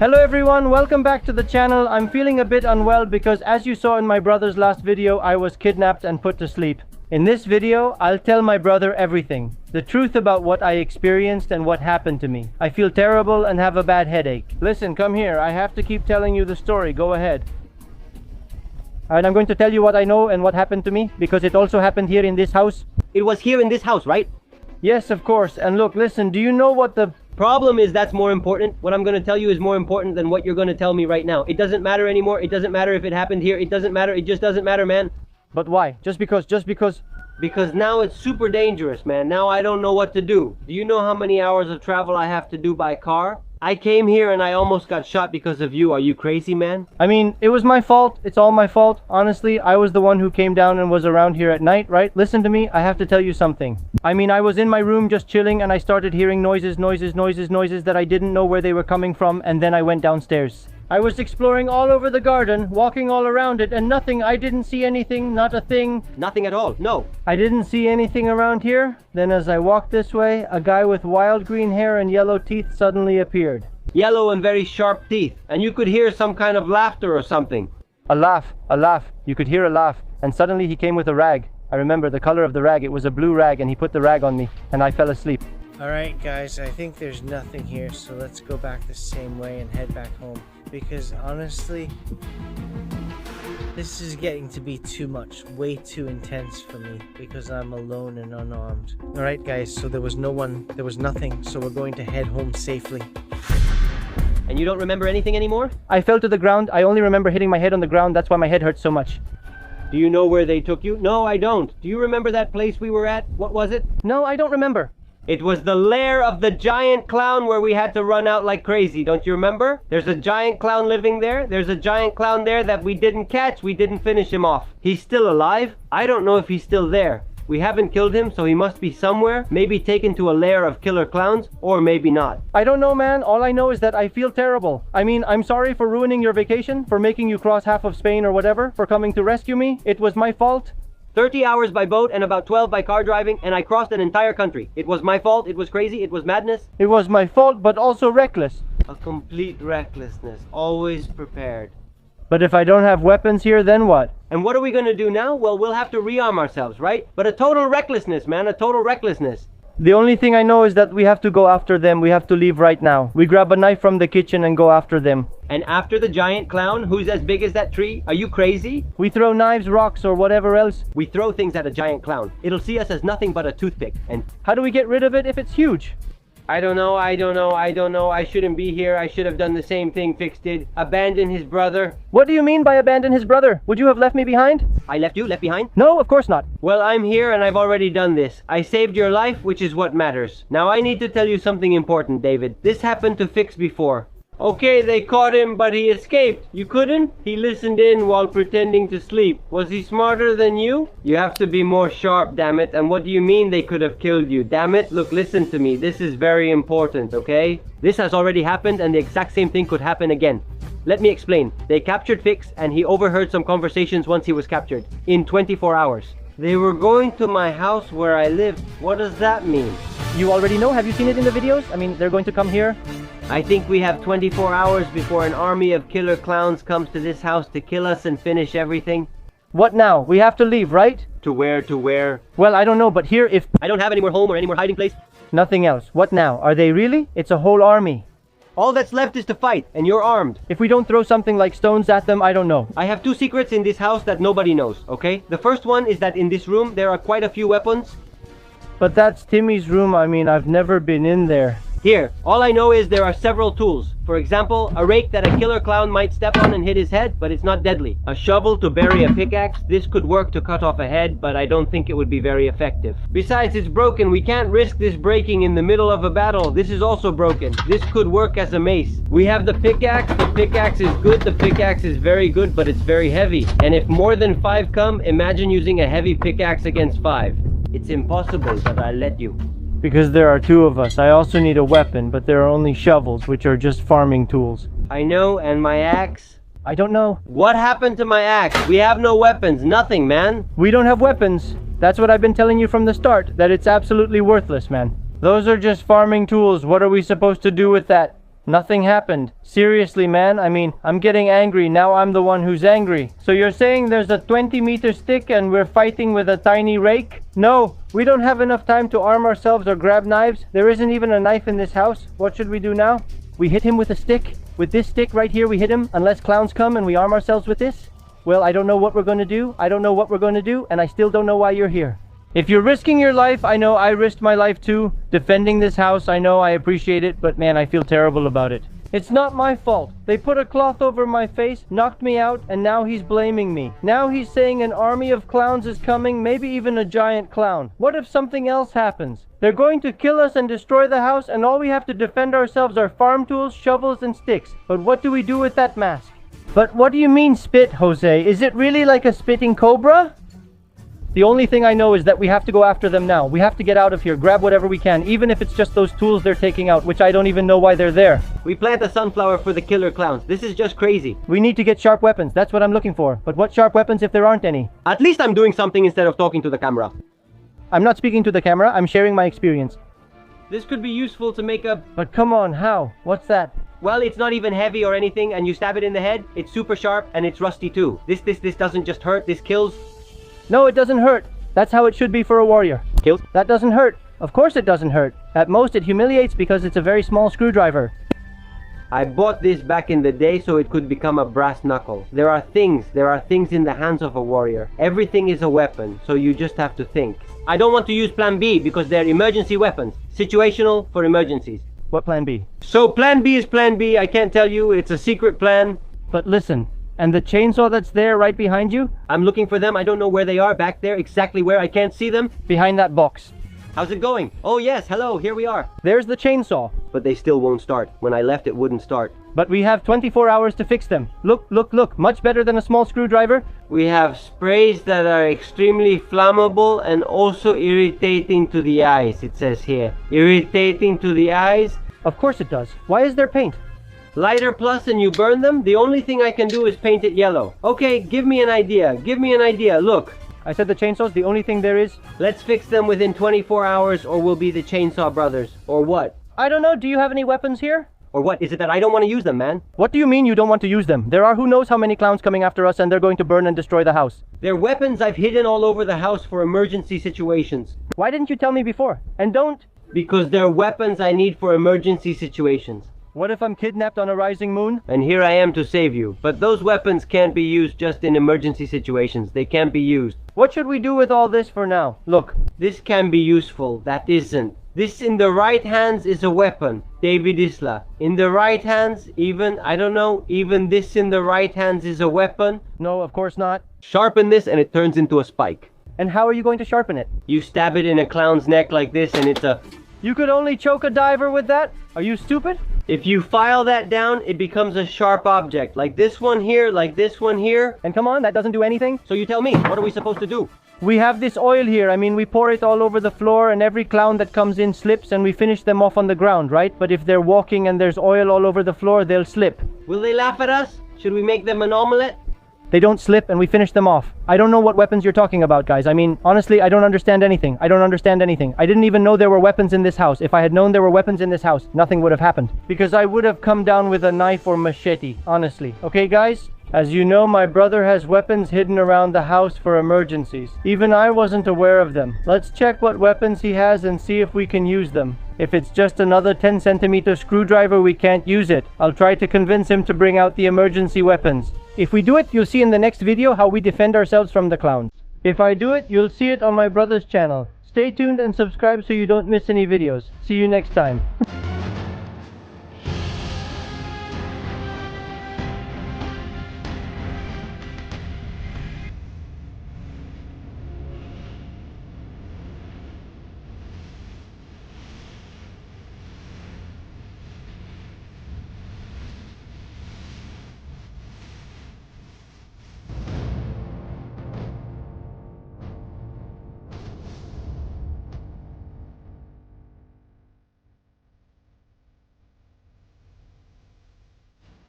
Hello everyone, welcome back to the channel. I'm feeling a bit unwell because as you saw in my brother's last video, I was kidnapped and put to sleep. In this video, I'll tell my brother everything. The truth about what I experienced and what happened to me. I feel terrible and have a bad headache. Listen, come here. I have to keep telling you the story. Go ahead. And I'm going to tell you what I know and what happened to me because it also happened here in this house. It was here in this house, right? Yes, of course. And look, listen, do you know what the Problem is that's more important. What I'm going to tell you is more important than what you're going to tell me right now. It doesn't matter anymore. It doesn't matter if it happened here. It doesn't matter. It just doesn't matter, man. But why? Just because? Because now it's super dangerous, man. Now I don't know what to do. Do you know how many hours of travel I have to do by car? I came here and I almost got shot because of you. Are you crazy, man? I mean, it was my fault. It's all my fault. Honestly, I was the one who came down and was around here at night, right? Listen to me. I have to tell you something. I mean, I was in my room just chilling and I started hearing noises that I didn't know where they were coming from, and then I went downstairs. I was exploring all over the garden, walking all around it, and nothing. I didn't see anything, not a thing. Nothing at all, no. I didn't see anything around here. Then as I walked this way, a guy with wild green hair and yellow teeth suddenly appeared. Yellow and very sharp teeth. And you could hear some kind of laughter or something. A laugh. You could hear a laugh. And suddenly he came with a rag. I remember the color of the rag. It was a blue rag, and he put the rag on me, and I fell asleep. Alright guys, I think there's nothing here, so let's go back the same way and head back home. Because honestly, this is getting to be too much, way too intense for me, because I'm alone and unarmed. Alright guys, so there was nothing, so we're going to head home safely. And you don't remember anything anymore? I fell to the ground. I only remember hitting my head on the ground. That's why my head hurts so much. Do you know where they took you? No, I don't. Do you remember that place we were at? What was it? No, I don't remember. It was the lair of the giant clown where we had to run out like crazy. Don't you remember? There's a giant clown living there. There's a giant clown there that we didn't catch. We didn't finish him off. He's still alive. I don't know if he's still there. We haven't killed him, so he must be somewhere. Maybe taken to a lair of killer clowns, or maybe not. I don't know, man. All I know is that I feel terrible. I mean, I'm sorry for ruining your vacation, for making you cross half of Spain or whatever, for coming to rescue me. It was my fault. 30 hours by boat and about 12 by car driving, and I crossed an entire country. It was my fault. It was crazy. It was madness. It was my fault, but also reckless. A complete recklessness. Always prepared. But if I don't have weapons here, then what? And what are we gonna do now? Well, we'll have to rearm ourselves, right? But a total recklessness, man. A total recklessness. The only thing I know is that we have to go after them. We have to leave right now. We grab a knife from the kitchen and go after them. And after the giant clown, who's as big as that tree? Are you crazy? We throw knives, rocks, or whatever else. We throw things at a giant clown. It'll see us as nothing but a toothpick. And how do we get rid of it if it's huge? I don't know. I shouldn't be here. I should have done the same thing Fix did. Abandon his brother. What do you mean by abandon his brother? Would you have left me behind? I left you? Left behind? No, of course not. Well, I'm here and I've already done this. I saved your life, which is what matters. Now I need to tell you something important, David. This happened to Fix before. Okay, they caught him, but he escaped. You couldn't? He listened in while pretending to sleep. Was he smarter than you? You have to be more sharp, damn it. And what do you mean they could have killed you? Damn it, look, listen to me. This is very important, okay? This has already happened and the exact same thing could happen again. Let me explain. They captured Fix and he overheard some conversations once he was captured. In 24 hours. They were going to my house where I live. What does that mean? You already know? Have you seen it in the videos? I mean, they're going to come here. I think we have 24 hours before an army of killer clowns comes to this house to kill us and finish everything. What now? We have to leave, right? To where? Well, I don't know, but here if... I don't have any more home or any more hiding place. Nothing else. What now? Are they really? It's a whole army. All that's left is to fight, and you're armed. If we don't throw something like stones at them, I don't know. I have 2 secrets in this house that nobody knows, okay? The first one is that in this room there are quite a few weapons. But that's Timmy's room. I mean, I've never been in there. Here, all I know is there are several tools. For example, a rake that a killer clown might step on and hit his head, but it's not deadly. A shovel to bury a pickaxe. This could work to cut off a head, but I don't think it would be very effective. Besides, it's broken. We can't risk this breaking in the middle of a battle. This is also broken. This could work as a mace. We have the pickaxe. The pickaxe is good. The pickaxe is very good, but it's very heavy. And if more than 5 come, imagine using a heavy pickaxe against 5. It's impossible, but I'll let you. Because there are 2 of us. I also need a weapon, but there are only shovels, which are just farming tools. I know, and my axe? I don't know. What happened to my axe? We have no weapons. Nothing, man. We don't have weapons. That's what I've been telling you from the start, that it's absolutely worthless, man. Those are just farming tools. What are we supposed to do with that? Nothing happened. Seriously, man, I mean, I'm getting angry. Now I'm the one who's angry. So you're saying there's a 20-meter stick and we're fighting with a tiny rake? No, we don't have enough time to arm ourselves or grab knives. There isn't even a knife in this house. What should we do now? We hit him with a stick? With this stick right here, we hit him unless clowns come and we arm ourselves with this? Well, I don't know what we're going to do. I don't know what we're going to do, and I still don't know why you're here. If you're risking your life, I know I risked my life too. Defending this house, I know I appreciate it, but man, I feel terrible about it. It's not my fault. They put a cloth over my face, knocked me out, and now he's blaming me. Now he's saying an army of clowns is coming, maybe even a giant clown. What if something else happens? They're going to kill us and destroy the house, and all we have to defend ourselves are farm tools, shovels, and sticks. But what do we do with that mask? But what do you mean spit, Jose? Is it really like a spitting cobra? The only thing I know is that we have to go after them now. We have to get out of here, grab whatever we can, even if it's just those tools they're taking out, which I don't even know why they're there. We plant a sunflower for the killer clowns. This is just crazy. We need to get sharp weapons. That's what I'm looking for. But what sharp weapons if there aren't any? At least I'm doing something instead of talking to the camera. I'm not speaking to the camera. I'm sharing my experience. This could be useful to make a... But come on, how? What's that? Well, it's not even heavy or anything, and you stab it in the head, it's super sharp, and it's rusty too. This doesn't just hurt, this kills. No, it doesn't hurt. That's how it should be for a warrior. Kills? That doesn't hurt. Of course it doesn't hurt. At most it humiliates because it's a very small screwdriver. I bought this back in the day so it could become a brass knuckle. There are things in the hands of a warrior. Everything is a weapon, so you just have to think. I don't want to use plan B because they're emergency weapons. Situational for emergencies. What plan B? So plan B is plan B, I can't tell you, it's a secret plan. But listen, and the chainsaw that's there right behind you? I'm looking for them, I don't know where they are, back there, exactly where, I can't see them. Behind that box. How's it going? Oh yes, hello, here we are. There's the chainsaw. But they still won't start. When I left it wouldn't start. But we have 24 hours to fix them. Look, look, look, much better than a small screwdriver. We have sprays that are extremely flammable and also irritating to the eyes, it says here. Irritating to the eyes? Of course it does. Why is there paint? Lighter plus and you burn them? The only thing I can do is paint it yellow. Okay, give me an idea, look. I said the chainsaw's the only thing there is. Let's fix them within 24 hours or we'll be the Chainsaw Brothers. Or what? I don't know, do you have any weapons here? Or what? Is it that I don't want to use them, man? What do you mean you don't want to use them? There are who knows how many clowns coming after us and they're going to burn and destroy the house. They're weapons I've hidden all over the house for emergency situations. Why didn't you tell me before? And don't. Because they're weapons I need for emergency situations. What if I'm kidnapped on a rising moon? And here I am to save you. But those weapons can't be used just in emergency situations. They can't be used. What should we do with all this for now? Look. This can be useful. That isn't. This in the right hands is a weapon. Davidisla. In the right hands, even this in the right hands is a weapon. No, of course not. Sharpen this and it turns into a spike. And how are you going to sharpen it? You stab it in a clown's neck like this and it's a... You could only choke a diver with that? Are you stupid? If you file that down, it becomes a sharp object. Like this one here, like this one here. And come on, that doesn't do anything. So you tell me, what are we supposed to do? We have this oil here. I mean, we pour it all over the floor and every clown that comes in slips and we finish them off on the ground, right? But if they're walking and there's oil all over the floor, they'll slip. Will they laugh at us? Should we make them an omelette? They don't slip and we finish them off. I don't know what weapons you're talking about, guys. I mean, honestly, I don't understand anything. I didn't even know there were weapons in this house. If I had known there were weapons in this house, nothing would have happened. Because I would have come down with a knife or machete, honestly. Okay, guys? As you know, my brother has weapons hidden around the house for emergencies. Even I wasn't aware of them. Let's check what weapons he has and see if we can use them. If it's just another 10-centimeter screwdriver, we can't use it. I'll try to convince him to bring out the emergency weapons. If we do it, you'll see in the next video how we defend ourselves from the clowns. If I do it, you'll see it on my brother's channel. Stay tuned and subscribe so you don't miss any videos. See you next time.